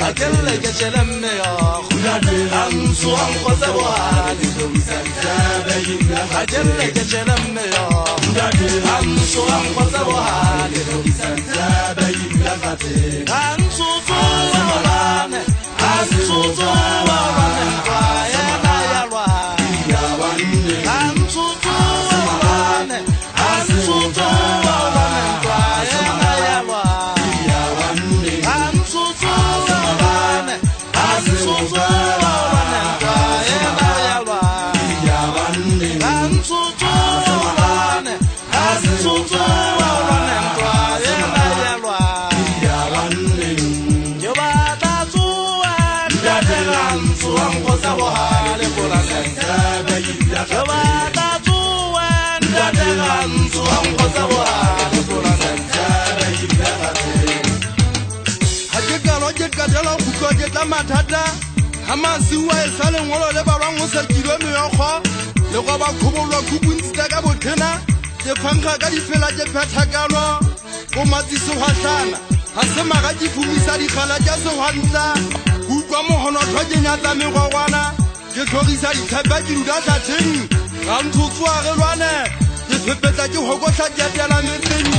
akelle ke chelemme ya ansu anqozawa akelle ke chelemme ya ansu anqozawa ansu tuwane ansu tuwane ya na yalwa ansu tuwane ansu tuwane ya na yalwa ansu tuwane ansu tuwane ya na yalwa ansu tuwane ansu tuwane ya na yalwa matata hamasiwa esale ngolo le ba rang o sa kilo me yokho le go ba khobolwa kubuntsi ka bothena ke phankga ka difela ke phathakalo go matsiso hahlana ha se maga di fumisa di khala tsa se hwantla go kwa mohono tlhokenya tsa megogwana ke tlhogisa di thapa ke duda tlhatheng ga nthutswa re lwane ke phepetsa ke hokotla ke atela metseng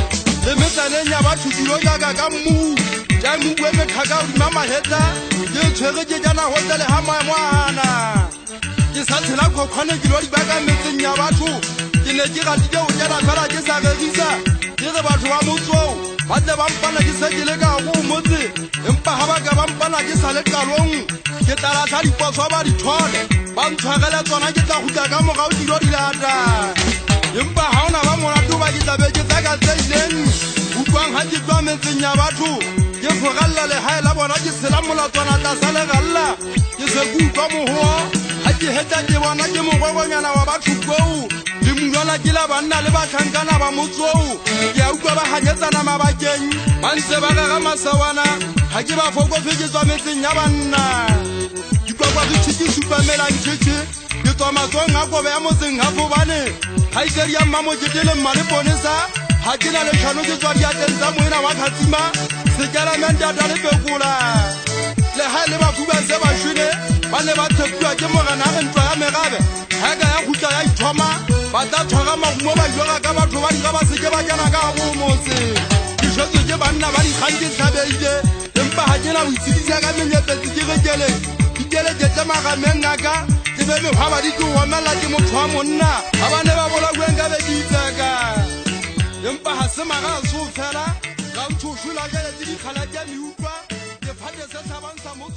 le metsaneng ya batho dilo jaaka ka mmu ja mmu eme khaka o ma heta ke tshwere ke jana hotele ha maemwana ke sa tshela khokhwane ke lo di baka metseng ya batho ke ne ke gatile o jana fela ke sa regisa ke re batho ba motso ba tle ba mpana ke se ke le ka go motse empa ha ba ka ba mpana ke sa le qalong ke tala tsa diposo ba di thole ba ntshwarela tsona ke tla gutla ka mogao dilo di lata empa ha ona ba molato ba ke tlabe ke tsaka tseileng utlwang ha ke tswa metseng ya batho ke fogalla le hae la bona ke sela molatswana tla sa le galla ke se kutlwa moho ha ke heta ke bona ke mogwegonyana wa batho koo le mulwana ke la banna le batlhankana ba motsoo ke a utlwa ba hanyetsana mabakeng ba ntse ba gaga masawana ha ke ba fokofe ke tswa metseng ya banna dikwakwa re tshike supamelang tšhetše ke tswa matsong a kobe ya motseng gafobane ga ikedi ya mmamokete le mma le ponesa ha ke na le tlhano ke tswa diateng tsa moena wa kgatsima sekelamende ata le pekola le ha le bafuba se ba shwele ba ne ba tshepiwa ke morena a re ntwa ya megabe ga ka ya khutla ya ithoma ba tla tshwara magumo ba joga ka batho ba dira ba seke ba kena ka go motse ke shwetswe ke banna ba dikgang ke tlhabeile empa ga ke na go itshedisa ka menyepetsi ke rekele dikeleketse magameng aka ke be mekgwa ba di ke omela ke motho wa monna ga ba ne ba bolakueng ka be ke itseka empa ga se maga a seo fela ga ntho o šola keletse dikgala tša meutlwa ke phate se tlhabang sa motswa